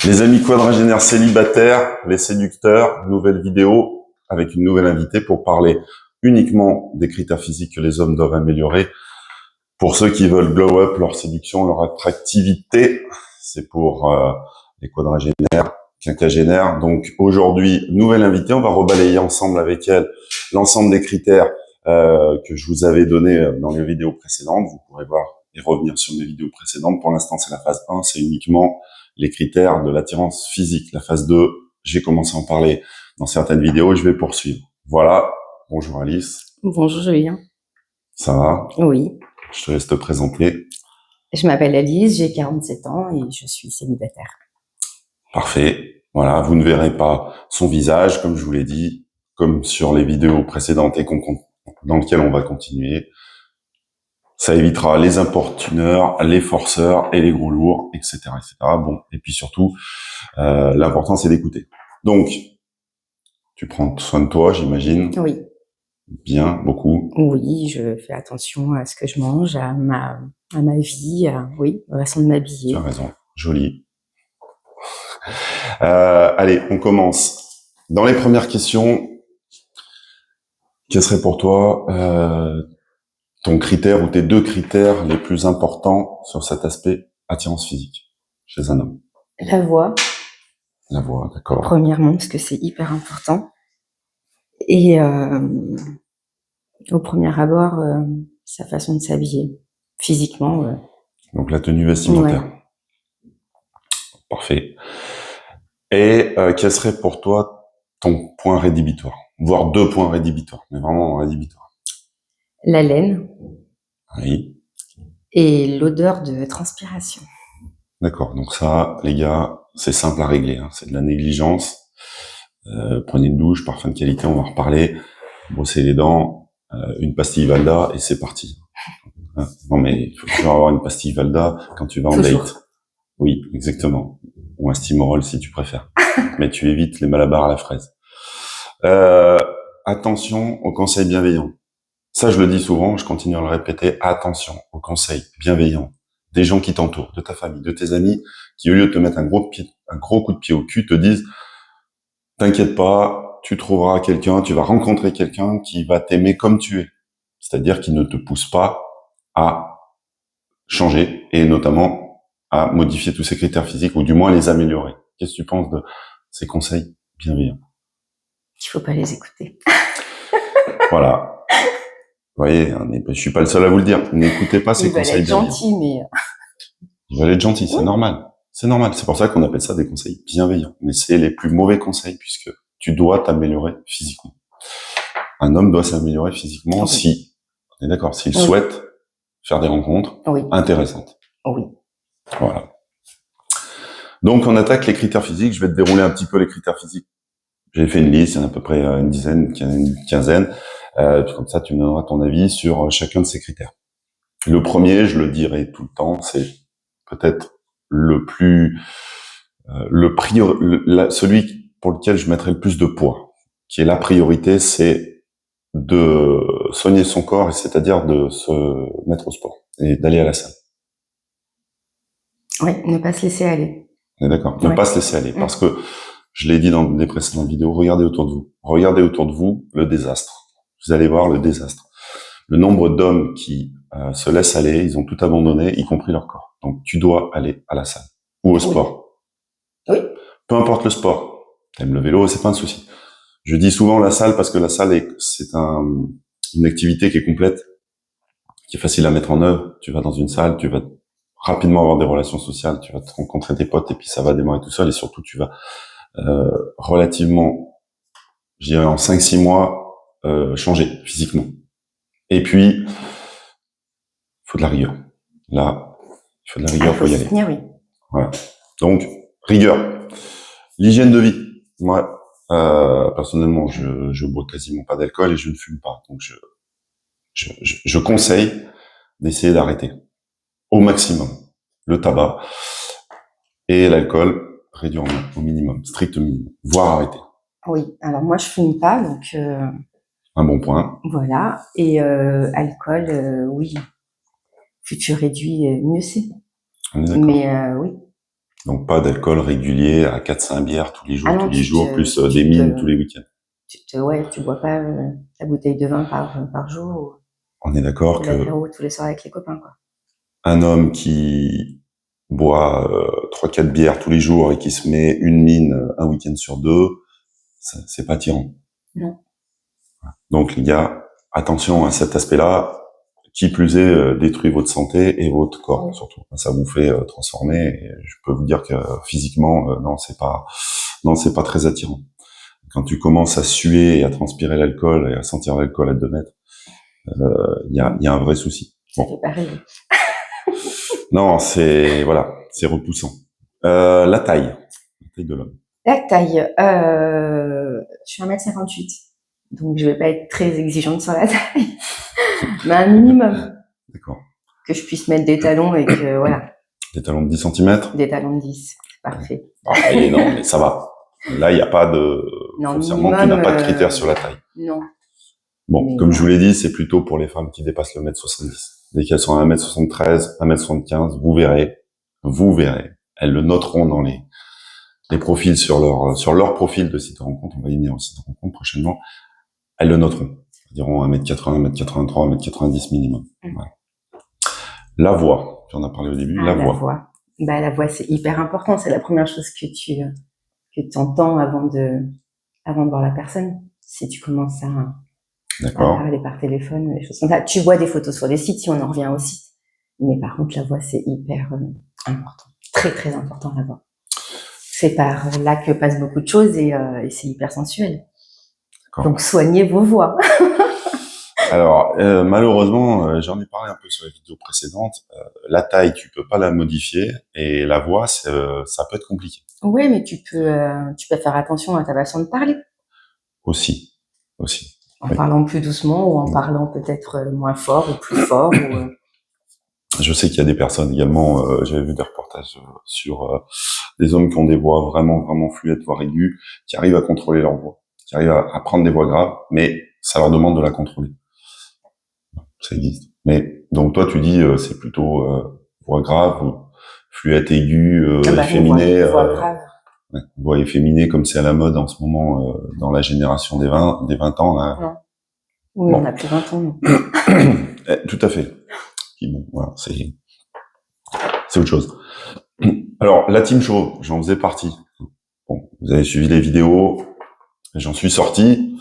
Les amis quadragénaires célibataires, les séducteurs, nouvelle vidéo avec une nouvelle invitée pour parler uniquement des critères physiques que les hommes doivent améliorer. Pour ceux qui veulent glow up leur séduction, leur attractivité, c'est pour les quadragénaires, quinquagénaires. Donc aujourd'hui, nouvelle invitée, on va rebalayer ensemble avec elle l'ensemble des critères que je vous avais donnés dans les vidéos précédentes. Vous pourrez voir et revenir sur mes vidéos précédentes. Pour l'instant, c'est la phase 1, c'est uniquement les critères de l'attirance physique. La phase 2, j'ai commencé à en parler dans certaines vidéos et je vais poursuivre. Voilà. Bonjour Alice. Bonjour Julien. Ça va? Oui. Je te laisse te présenter. Je m'appelle Alice, j'ai 47 ans et je suis célibataire. Parfait. Voilà, vous ne verrez pas son visage, comme je vous l'ai dit, comme sur les vidéos précédentes et dans lesquelles on va continuer. Ça évitera les importuneurs, les forceurs et les gros lourds, etc., etc. Bon, et puis surtout, l'important c'est d'écouter. Donc, tu prends soin de toi, j'imagine. Oui. Bien, beaucoup. Oui, je fais attention à ce que je mange, à ma vie, à la façon de m'habiller. Tu as raison, joli. Allez, on commence. Dans les premières questions, quel serait pour toi ton critère ou tes deux critères les plus importants sur cet aspect attirance physique chez un homme? La voix. La voix, d'accord. Premièrement, parce que c'est hyper important. Et au premier abord, sa façon de s'habiller, physiquement. Donc la tenue vestimentaire. Ouais. Parfait. Et quel serait pour toi ton point rédhibitoire? Voire deux points rédhibitoires, mais vraiment rédhibitoires. La laine. Oui. Et l'odeur de transpiration. D'accord, donc ça, les gars, c'est simple à régler, hein. C'est de la négligence. Prenez une douche, parfum de qualité, on va en reparler. Brossez les dents, une pastille Valda et c'est parti. Hein, non mais il faut toujours avoir une pastille Valda quand tu vas en date. Oui, exactement. Ou un Stimorol si tu préfères. Mais tu évites les malabars à la fraise. Attention aux conseils bienveillants. Ça, je le dis souvent, je continue à le répéter. Attention aux conseils bienveillants des gens qui t'entourent, de ta famille, de tes amis, qui au lieu de te mettre un gros coup de pied au cul, te disent t'inquiète pas, tu trouveras quelqu'un, tu vas rencontrer quelqu'un qui va t'aimer comme tu es. C'est-à-dire qui ne te pousse pas à changer et notamment à modifier tous ces critères physiques ou du moins les améliorer. Qu'est-ce que tu penses de ces conseils bienveillants? Il faut pas les écouter. Voilà. Vous voyez, je suis pas le seul à vous le dire. N'écoutez pas ces conseils bienveillants. Ils veulent être gentils, mais... Ils veulent être gentils, c'est normal. C'est normal. C'est pour ça qu'on appelle ça des conseils bienveillants. Mais c'est les plus mauvais conseils puisque tu dois t'améliorer physiquement. Un homme doit s'améliorer physiquement si, on est d'accord, s'il souhaite faire des rencontres intéressantes. Oui. Voilà. Donc, on attaque les critères physiques. Je vais te dérouler un petit peu les critères physiques. J'ai fait une liste, il y en a à peu près une quinzaine. Comme ça, tu me donneras ton avis sur chacun de ces critères. Le premier, je le dirai tout le temps, c'est peut-être le plus, celui pour lequel je mettrai le plus de poids, qui est la priorité, c'est de soigner son corps, c'est-à-dire de se mettre au sport et d'aller à la salle. Oui, ne pas se laisser aller. On est d'accord, ne pas se laisser aller, parce que je l'ai dit dans des précédentes vidéos, regardez autour de vous. Regardez autour de vous le désastre. Vous allez voir le désastre. Le nombre d'hommes qui se laissent aller, ils ont tout abandonné, y compris leur corps. Donc tu dois aller à la salle ou au sport. Oui. Peu importe le sport. T'aimes le vélo, c'est pas un souci. Je dis souvent la salle parce que la salle c'est une activité qui est complète, qui est facile à mettre en œuvre. Tu vas dans une salle, tu vas rapidement avoir des relations sociales, tu vas te rencontrer des potes et puis ça va démarrer tout seul et surtout tu vas relativement, je dirais en 5-6 mois, changer physiquement. Et puis, faut de la rigueur. Là, il faut de la rigueur, faut y aller. Tenir, oui. Voilà. Donc, rigueur. L'hygiène de vie. Moi, personnellement, je bois quasiment pas d'alcool et je ne fume pas. Donc, je conseille d'essayer d'arrêter au maximum le tabac et l'alcool, réduire au minimum, strict minimum, voire arrêter. Oui, alors moi je fume pas, donc un bon point. Voilà, et alcool, oui, plus tu réduis, mieux c'est. Mais oui. Donc pas d'alcool régulier à 4-5 bières tous les Ah non, jours, plus des mines tous les week-ends. Tu bois pas ta bouteille de vin par jour On est d'accord ou que l'apéro tous les soirs avec les copains, quoi. un homme qui boit 3-4 bières tous les jours et qui se met une mine un week-end sur deux, c'est pas attirant. Non. Donc les gars, attention à cet aspect-là. Qui plus est, détruit votre santé et votre corps, Oui. surtout. Ça vous fait transformer. Et je peux vous dire que physiquement, non, c'est pas très attirant. Quand tu commences à suer et à transpirer l'alcool et à sentir l'alcool à 2 mètres, il y a un vrai souci. Ça fait pareil. Non, c'est repoussant. La taille de l'homme. La taille, je suis 1m58, donc je vais pas être très exigeante sur la taille, mais un minimum. D'accord. Que je puisse mettre des talons et que, voilà. Des talons de 10 cm? Des talons de 10, parfait. Non, mais ça va. Là, il n'y a pas de... Non, foncièrement, minimum, tu n'as pas de critères sur la taille. Non. Bon, Mais comme je vous l'ai dit, c'est plutôt pour les femmes qui dépassent le 1m70. Dès qu'elles sont à 1m73, 1m75, vous verrez. Elles le noteront dans les profils sur leur profil de site de rencontre. On va y venir au site de rencontre prochainement. Elles le noteront. Elles diront 1m80, 1m83, 1m90 minimum. Voilà. La voix. Tu en as parlé au début. La voix. Bah, la voix, c'est hyper important. C'est la première chose que tu entends avant de voir la personne. Si tu commences à parler par téléphone, des choses comme ça. Tu vois des photos sur les sites si on en revient au site. Mais par contre, la voix, c'est hyper important. Très, très important, la voix. C'est par là que passent beaucoup de choses et c'est hyper sensuel. Donc, soignez vos voix. Alors, malheureusement, j'en ai parlé un peu sur les vidéos précédentes. La taille, tu peux pas la modifier, et la voix, ça peut être compliqué. Oui, mais tu peux faire attention à ta façon de parler. Aussi. En parlant plus doucement ou en parlant peut-être moins fort ou plus fort. Je sais qu'il y a des personnes également, j'avais vu des reportages sur des hommes qui ont des voix vraiment, vraiment fluettes, voire aiguës, qui arrivent à contrôler leur voix, qui arrivent à prendre des voix graves, mais ça leur demande de la contrôler. Ça existe. Mais donc toi, tu dis c'est plutôt voix grave, ou fluette aiguë, efféminée. Voix grave. Voix efféminée, comme c'est à la mode en ce moment dans la génération des 20 ans. Là. Non. Oui, bon. On a plus 20 ans. Non. Tout à fait. Et bon, voilà, c'est autre chose. Alors, la team show, j'en faisais partie. Bon, vous avez suivi les vidéos, j'en suis sorti.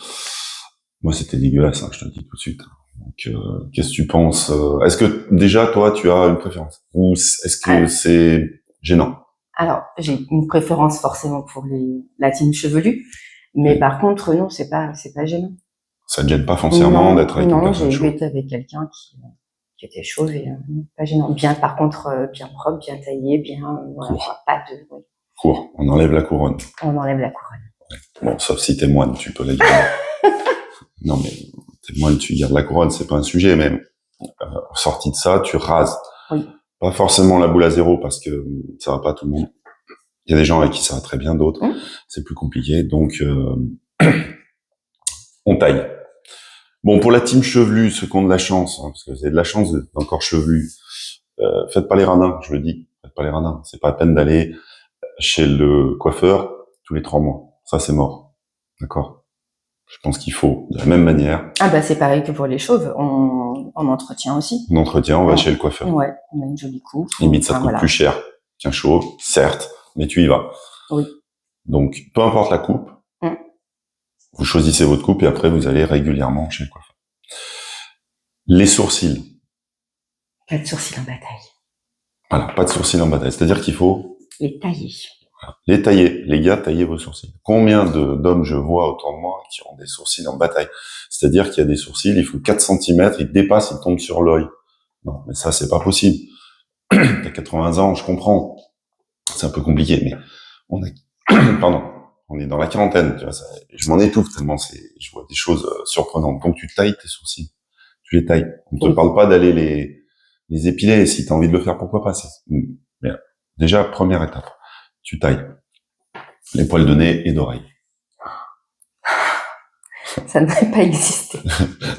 Moi, c'était dégueulasse, hein, je te le dis tout de suite. Donc, qu'est-ce que tu penses? Est-ce que déjà, toi, tu as une préférence? Ou est-ce que c'est gênant? Alors, j'ai une préférence forcément pour la team chevelue, mais par contre, non, c'est pas gênant. Ça te gêne pas foncièrement d'être avec une personne chaude? Non, j'ai été avec quelqu'un qui était chauve et pas gênant. Bien, par contre, bien propre, bien taillé, bien... Court. Pas de... Oui. Court. On enlève la couronne. On enlève la couronne. Ouais. Bon, sauf si t'es moine, tu peux la garder. Non, mais t'es moine, tu gardes la couronne, c'est pas un sujet, mais sorti de ça, tu rases. Oui. Pas forcément la boule à zéro, parce que ça va pas à tout le monde. Il y a des gens avec qui ça va très bien, d'autres, c'est plus compliqué, donc on taille. Bon, pour la team chevelue, ceux qui ont de la chance, hein, parce que vous avez de la chance d'être encore chevelu, faites pas les radins, je le dis, faites pas les radins. C'est pas la peine d'aller chez le coiffeur tous les 3 mois. Ça, c'est mort. D'accord? Je pense qu'il faut, de la même manière. Ah bah c'est pareil que pour les chauves, on entretient aussi. On entretient, on va chez le coiffeur. Ouais, on a une jolie coupe. Limite, ça te coûte plus cher qu'un chauve, certes, mais tu y vas. Oui. Donc, peu importe la coupe, vous choisissez votre coupe et après vous allez régulièrement chez le coiffeur. Les sourcils. Pas de sourcils en bataille. Voilà, pas de sourcils en bataille. C'est-à-dire qu'il faut les tailler. Voilà. Les tailler. Les gars, taillez vos sourcils. Combien d'hommes je vois autour de moi qui ont des sourcils en bataille? C'est-à-dire qu'il y a des sourcils, ils font 4 cm, ils dépassent, ils tombent sur l'œil. Non, mais ça, c'est pas possible. T'as 80 ans, je comprends. C'est un peu compliqué, mais on est dans la quarantaine, tu vois, je m'en étouffe tellement je vois des choses surprenantes. Donc tu tailles tes sourcils. Tu les tailles. On te parle pas d'aller les épiler. Si t'as envie de le faire, pourquoi pas? Mais déjà, première étape. Tu tailles les poils de nez et d'oreille. Ça ne devrait pas exister.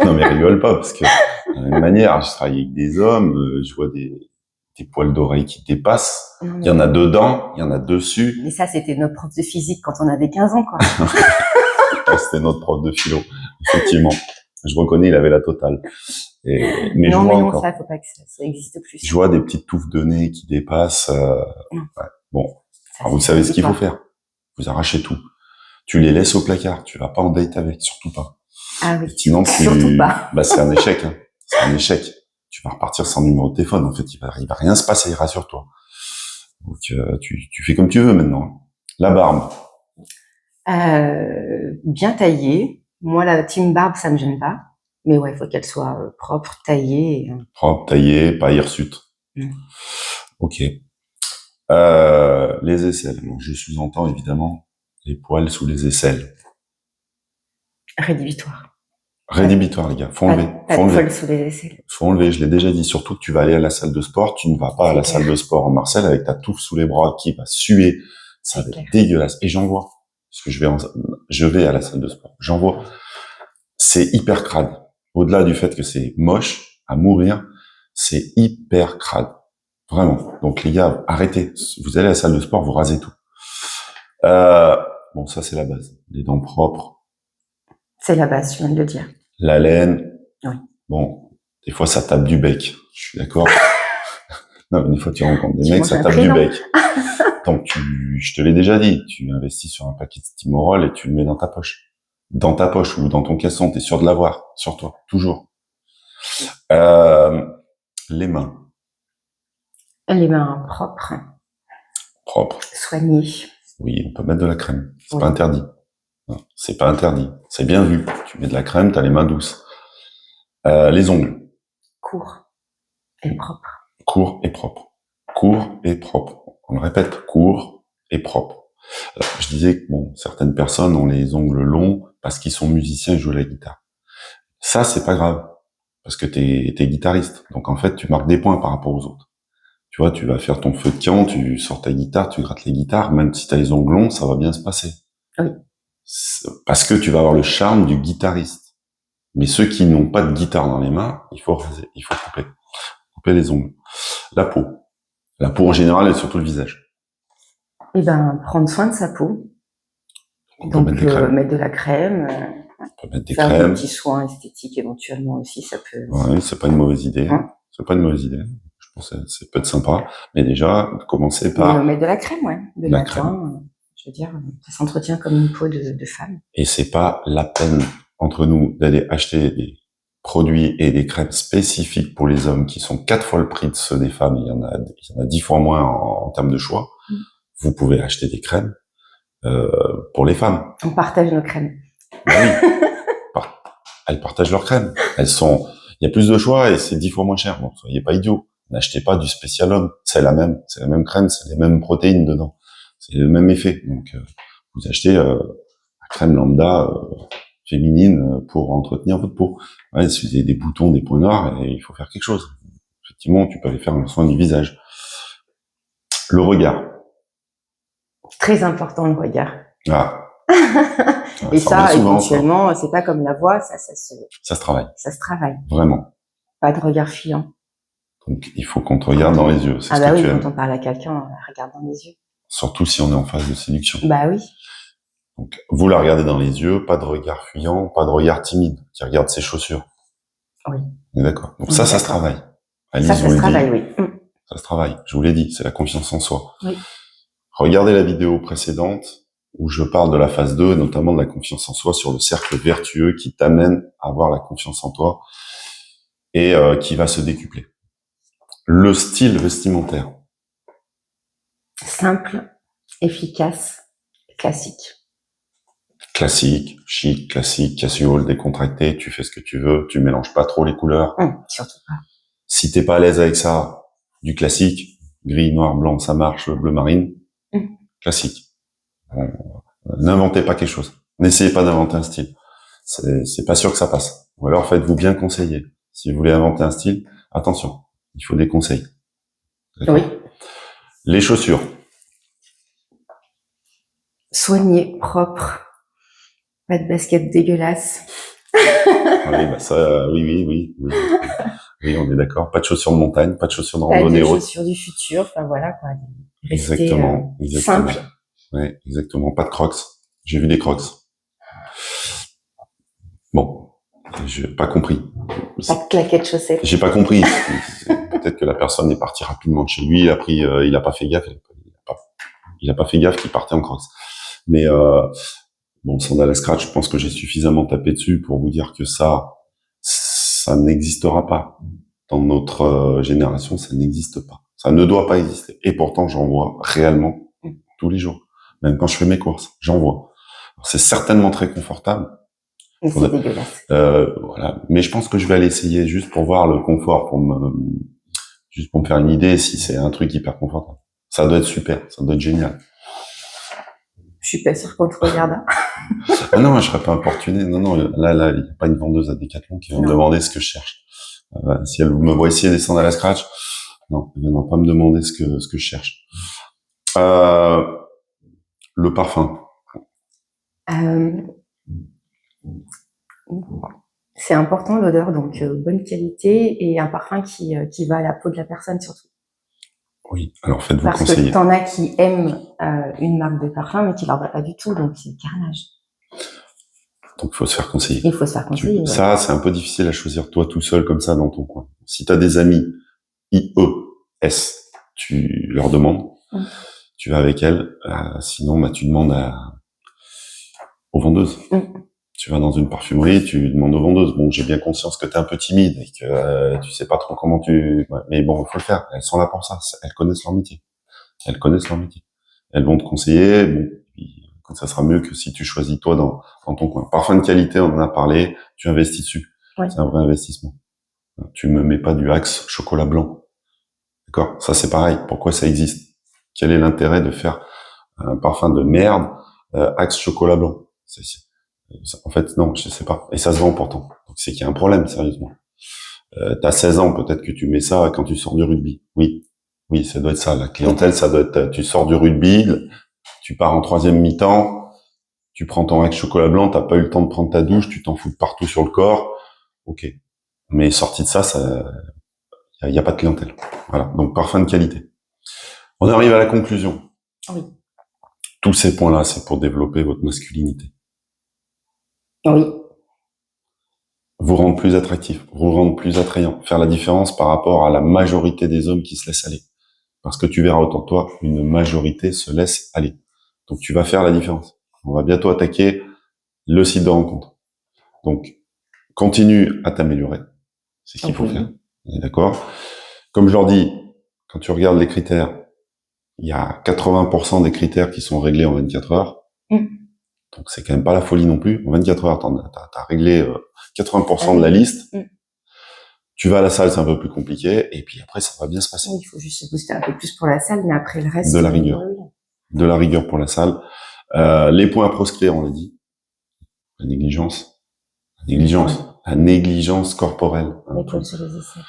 Non, mais rigole pas, parce que de la même manière, je travaille avec des hommes, je vois des tes poils d'oreille qui dépassent. Non, Il y en a dedans, il y en a dessus. Mais ça, c'était notre prof de physique quand on avait 15 ans, quoi. C'était notre prof de philo, effectivement. Je reconnais, il avait la totale. Mais non, je vois mais non, encore. ça, faut pas que ça existe plus. Je vois des petites touffes de nez qui dépassent. Ouais. Bon, Ça, alors vous savez ce qu'il faut faire. Vous arrachez tout. Tu les laisses au placard. Tu vas pas en date avec, surtout pas. Ah oui. Sinon, Surtout pas. Bah, c'est un échec. Hein. C'est un échec. Tu vas repartir sans numéro de téléphone. En fait, il va rien se passer, rassure-toi. Donc, tu fais comme tu veux maintenant. La barbe. Bien taillée. Moi, la team barbe, ça me gêne pas. Mais ouais, il faut qu'elle soit propre, taillée. Propre, taillée, pas hirsute. Ok. Les aisselles. Donc, je sous-entends évidemment les poils sous les aisselles. Rédhibitoire. Rédhibitoire, les gars. Faut enlever. Pas de poils sous les aisselles. Faut enlever. Je l'ai déjà dit. Surtout que tu vas aller à la salle de sport. Tu ne vas pas à la salle de sport en Marseille avec ta touffe sous les bras qui va suer. Ça va être dégueulasse. Et j'en vois. Parce que je vais à la salle de sport. J'en vois. C'est hyper crade. Au-delà du fait que c'est moche à mourir, c'est hyper crade. Vraiment. Donc les gars, arrêtez. Vous allez à la salle de sport, vous rasez tout. Bon, ça c'est la base. Les dents propres. C'est la base, je viens de le dire. La laine. Oui. Bon, des fois ça tape du bec. Je suis d'accord. Non, mais des fois tu rencontres des mecs, ça tape du bec. Donc je te l'ai déjà dit, tu investis sur un paquet de Stimorol et tu le mets dans ta poche. Dans ta poche ou dans ton caisson, t'es sûr de l'avoir, sur toi, toujours. Les mains. Les mains propres. Propres. Soignées. Oui, on peut mettre de la crème. C'est pas interdit. Non, c'est pas interdit. C'est bien vu. Tu mets de la crème, t'as les mains douces. Les ongles. Courts et propres. Courts et propres. Courts et propres. On le répète, courts et propres. Je disais que bon, certaines personnes ont les ongles longs parce qu'ils sont musiciens et jouent la guitare. Ça, c'est pas grave. Parce que t'es guitariste. Donc, en fait, tu marques des points par rapport aux autres. Tu vois, tu vas faire ton feu de camp, tu sors ta guitare, tu grattes les guitares, même si t'as les ongles longs, ça va bien se passer. Oui. Parce que tu vas avoir le charme du guitariste. Mais ceux qui n'ont pas de guitare dans les mains, il faut raser, il faut couper les ongles. La peau. La peau en général et surtout le visage. Eh ben, prendre soin de sa peau. Donc, mettre de la crème. On peut mettre des faire crèmes. Des petits soins esthétiques éventuellement aussi, ça peut. Ouais, c'est pas une mauvaise idée. C'est pas une mauvaise idée. Je pense que c'est peut-être sympa. Mais déjà, commencer par. Mettre de la crème, ouais. De la crème. Je veux dire, ça s'entretient comme une peau de femme. Et c'est pas la peine entre nous d'aller acheter des produits et des crèmes spécifiques pour les hommes qui sont 4 fois le prix de ceux des femmes. Il y en a 10 fois moins en termes de choix. Vous pouvez acheter des crèmes pour les femmes. On partage nos crèmes. Ben oui. Elles partagent leurs crèmes. Il y a plus de choix et c'est 10 fois moins cher. Donc, soyez pas idiots. N'achetez pas du spécial homme. C'est la même crème, c'est les mêmes protéines dedans. C'est le même effet. Donc, vous achetez la crème lambda féminine pour entretenir votre peau. Ouais, si vous avez des boutons, des points noirs, il faut faire quelque chose. Effectivement, tu peux aller faire un soin du visage. Le regard. Très important, le regard. Ah. Et ça, éventuellement, c'est pas comme la voix, ça se travaille. Ça se travaille. Vraiment. Pas de regard fuyant. Donc, il faut qu'on te regarde dans les yeux. Ah bah oui, quand on parle à quelqu'un, on regarde dans les yeux. Surtout si on est en phase de séduction. Bah oui. Donc, vous la regardez dans les yeux, pas de regard fuyant, pas de regard timide, qui regarde ses chaussures. Oui. On est d'accord. Donc ça se travaille. Alice, ça se travaille, oui. Ça se travaille. Je vous l'ai dit, c'est la confiance en soi. Oui. Regardez la vidéo précédente où je parle de la phase 2, notamment de la confiance en soi sur le cercle vertueux qui t'amène à avoir la confiance en toi et qui va se décupler. Le style vestimentaire. Simple, efficace, classique. Classique, chic, classique, casual, décontracté, tu fais ce que tu veux, tu mélanges pas trop les couleurs. Surtout pas. Si t'es pas à l'aise avec ça, du classique, gris, noir, blanc, ça marche, bleu marine, classique. N'inventez pas quelque chose. N'essayez pas d'inventer un style. C'est pas sûr que ça passe. Ou alors faites-vous bien conseiller. Si vous voulez inventer un style, attention, il faut des conseils. Oui. Les chaussures. Soignées, propres. Pas de basket dégueulasse. Oui, bah ça, oui. Oui, on est d'accord. Pas de chaussures de montagne, pas de chaussures de randonnée haute. Pas de chaussures du futur. Enfin, voilà, quoi. Rester Exactement. simple. Ouais, exactement. Pas de crocs. J'ai vu des crocs. Bon. J'ai pas compris. Pas de claquettes chaussettes. J'ai pas compris. Peut-être que la personne est partie rapidement de chez lui, il a pris, il a pas fait gaffe, il a pas fait gaffe qu'il partait en crocs. Mais, bon, sandales à scratch, je pense que j'ai suffisamment tapé dessus pour vous dire que ça n'existera pas. Dans notre génération, ça n'existe pas. Ça ne doit pas exister. Et pourtant, j'en vois réellement tous les jours. Même quand je fais mes courses, j'en vois. C'est certainement très confortable. Mais c'est dégueulasse. Voilà. Mais je pense que je vais aller essayer juste pour voir le confort, juste pour me faire une idée si c'est un truc hyper confortable. Ça doit être super, ça doit être génial. Je suis pas sûre qu'on te regarde. Ah non, je serais pas importuné. Non, là, il n'y a pas une vendeuse à Decathlon qui va me demander ce que je cherche. Si elle me voit essayer des sandales à scratch, non, elle viendra pas me demander ce que je cherche. Le parfum. C'est important l'odeur, donc bonne qualité et un parfum qui va à la peau de la personne surtout. Oui, alors faites-vous Parce conseiller. que t'en as qui aiment une marque de parfum mais qui leur va pas du tout, donc c'est carnage. Donc il faut se faire conseiller. Il faut se faire conseiller. Ouais. Ça, c'est un peu difficile à choisir toi tout seul comme ça dans ton coin. Si t'as des amis IES, tu leur demandes, tu vas avec elles. Sinon, bah, tu demandes aux vendeuses. Tu vas dans une parfumerie, tu demandes aux vendeuses. Bon, j'ai bien conscience que t'es un peu timide et que tu sais pas trop comment ouais, mais bon, il faut le faire. Elles sont là pour ça. Elles connaissent leur métier. Elles connaissent leur métier. Elles vont te conseiller. Bon, puis, ça sera mieux que si tu choisis toi dans ton coin. Parfum de qualité, on en a parlé. Tu investis dessus. Ouais. C'est un vrai investissement. Tu me mets pas du Axe chocolat blanc. D'accord? Ça, c'est pareil. Pourquoi ça existe? Quel est l'intérêt de faire un parfum de merde, Axe chocolat blanc? En fait, non, je sais pas. Et ça se vend pourtant. Donc, c'est qu'il y a un problème, sérieusement. T'as 16 ans, peut-être que tu mets ça quand tu sors du rugby. Oui, ça doit être ça. La clientèle, ça doit être, tu sors du rugby, tu pars en troisième mi-temps, tu prends ton Axe chocolat blanc, t'as pas eu le temps de prendre ta douche, tu t'en fous de partout sur le corps. Ok. Mais sorti de ça, il y a pas de clientèle. Voilà. Donc, parfum de qualité. On arrive à la conclusion. Oui. Tous ces points-là, c'est pour développer votre masculinité. Oui. Vous rendre plus attractif, vous rendre plus attrayant, faire la différence par rapport à la majorité des hommes qui se laissent aller. Parce que tu verras autour de toi, une majorité se laisse aller. Donc tu vas faire la différence. On va bientôt attaquer le site de rencontre. Donc, continue à t'améliorer. C'est ce qu'il faut faire. On est d'accord? Comme je leur dis, quand tu regardes les critères, il y a 80% des critères qui sont réglés en 24 heures. Donc c'est quand même pas la folie non plus. En 24 heures, t'as réglé 80% de la liste. Tu vas à la salle, c'est un peu plus compliqué. Et puis après, ça va bien se passer. Il faut juste se booster un peu plus pour la salle, mais après le reste... De la rigueur. De la rigueur pour la salle. Les points à proscrire, on l'a dit. La négligence. La négligence corporelle. Les poils sous les aisselles.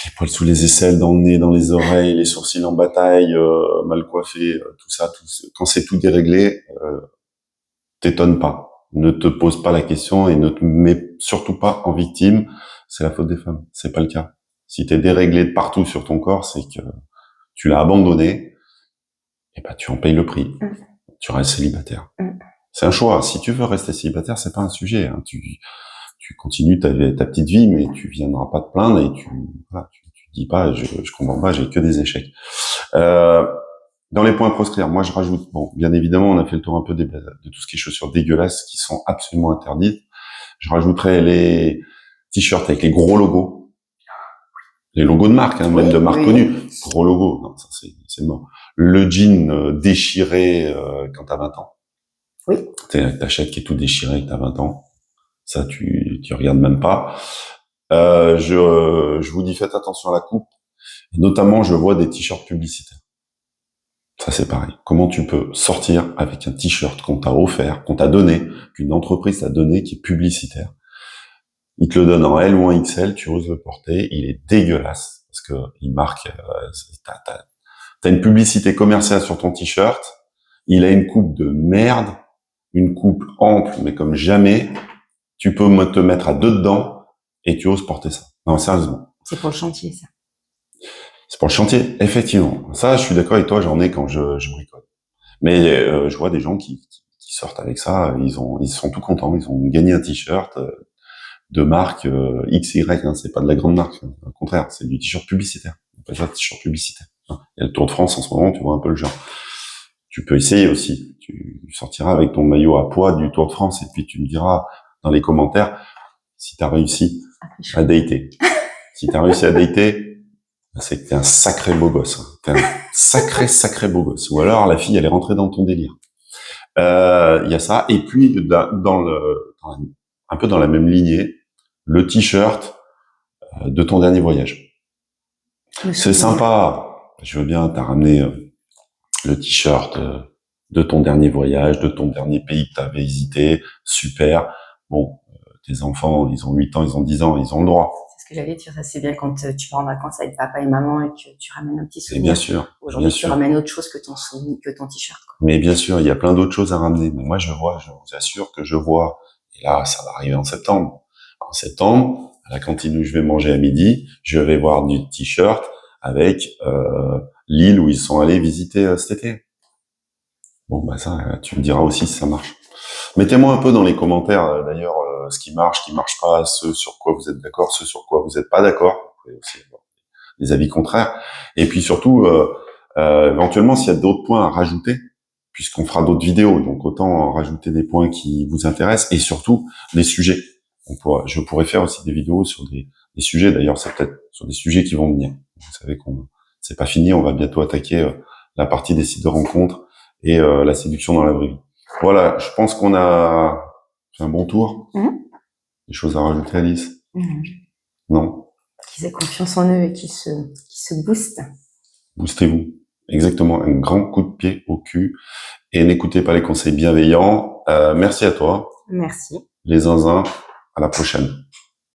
Les poils sous les aisselles, dans le nez, dans les oreilles, les sourcils en bataille, mal coiffés, tout ça. Quand c'est tout déréglé, t'étonne pas. Ne te pose pas la question et ne te mets surtout pas en victime. C'est la faute des femmes. C'est pas le cas. Si t'es déréglé de partout sur ton corps, c'est que tu l'as abandonné. Et ben, tu en payes le prix. Tu restes célibataire. C'est un choix. Si tu veux rester célibataire, c'est pas un sujet. Hein. Tu continues ta petite vie, mais tu viendras pas te plaindre et tu dis pas, je comprends pas, j'ai que des échecs. Dans les points à proscrire, moi je rajoute, bon, bien évidemment, on a fait le tour un peu de tout ce qui est chaussures dégueulasses qui sont absolument interdites. Je rajouterais les t-shirts avec les gros logos. Les logos de marque, hein, même de marque connue. Gros logos, non, ça c'est mort. Le jean déchiré quand t'as 20 ans. Oui. T'achètes qui est tout déchiré quand t'as 20 ans. Ça, tu regardes même pas. Je vous dis, faites attention à la coupe. Et notamment, je vois des t-shirts publicitaires. Ça, c'est pareil. Comment tu peux sortir avec un t-shirt qu'on t'a offert, qu'on t'a donné, qu'une entreprise t'a donné, qui est publicitaire. Il te le donne en L ou en XL, tu oses le porter, il est dégueulasse, parce que il marque, t'as une publicité commerciale sur ton t-shirt, il a une coupe de merde, une coupe ample, mais comme jamais, tu peux te mettre à deux dedans, et tu oses porter ça. Non, sérieusement. C'est pour le chantier, ça. C'est pour le chantier, effectivement. Ça, je suis d'accord avec toi, j'en ai quand je bricole. Mais je vois des gens qui sortent avec ça, ils sont tout contents, ils ont gagné un t-shirt de marque XY, hein, c'est pas de la grande marque, hein. Au contraire, c'est du t-shirt publicitaire. On appelle ça t-shirt publicitaire. Hein. Il y a le Tour de France en ce moment, tu vois un peu le genre. Tu peux essayer aussi. Tu sortiras avec ton maillot à poids du Tour de France et puis tu me diras dans les commentaires si t'as réussi à dater. Si t'as réussi à dater, c'est que t'es un sacré beau gosse. Hein. T'es un sacré beau gosse. Ou alors la fille, elle est rentrée dans ton délire. Il y a ça. Et puis un peu dans la même lignée, le t-shirt de ton dernier voyage. C'est sympa. Je veux bien. T'as ramené le t-shirt de ton dernier voyage, de ton dernier pays que t'avais visité. Super. Bon, tes enfants, ils ont 8 ans, ils ont 10 ans, ils ont le droit. Ce que j'allais dire, ça c'est bien quand tu pars en vacances avec papa et maman et que tu ramènes un petit souvenir. Et bien sûr. Aujourd'hui, tu ramènes autre chose que ton t-shirt. Mais bien sûr, il y a plein d'autres choses à ramener. Mais moi, je vous assure que je vois. Et là, ça va arriver en septembre. En septembre, à la cantine où je vais manger à midi, je vais voir du t-shirt avec l'île où ils sont allés visiter cet été. Bon, bah ça, tu me diras aussi si ça marche. Mettez-moi un peu dans les commentaires, d'ailleurs, ce qui marche pas, ce sur quoi vous êtes d'accord, ce sur quoi vous n'êtes pas d'accord. Vous pouvez aussi avoir des avis contraires. Et puis surtout, éventuellement, s'il y a d'autres points à rajouter, puisqu'on fera d'autres vidéos, donc autant rajouter des points qui vous intéressent, et surtout, des sujets. Je pourrais faire aussi des vidéos sur des sujets, d'ailleurs, c'est peut-être sur des sujets qui vont venir. Vous savez c'est pas fini, on va bientôt attaquer la partie des sites de rencontres et la séduction dans la vraie vie. Voilà, je pense qu'on a fait un bon tour. Des choses à rajouter, Alice? Non? Qu'ils aient confiance en eux et qu'ils se boostent. Boostez-vous. Exactement, un grand coup de pied au cul. Et n'écoutez pas les conseils bienveillants. Merci à toi. Merci. Les zinzins, à la prochaine.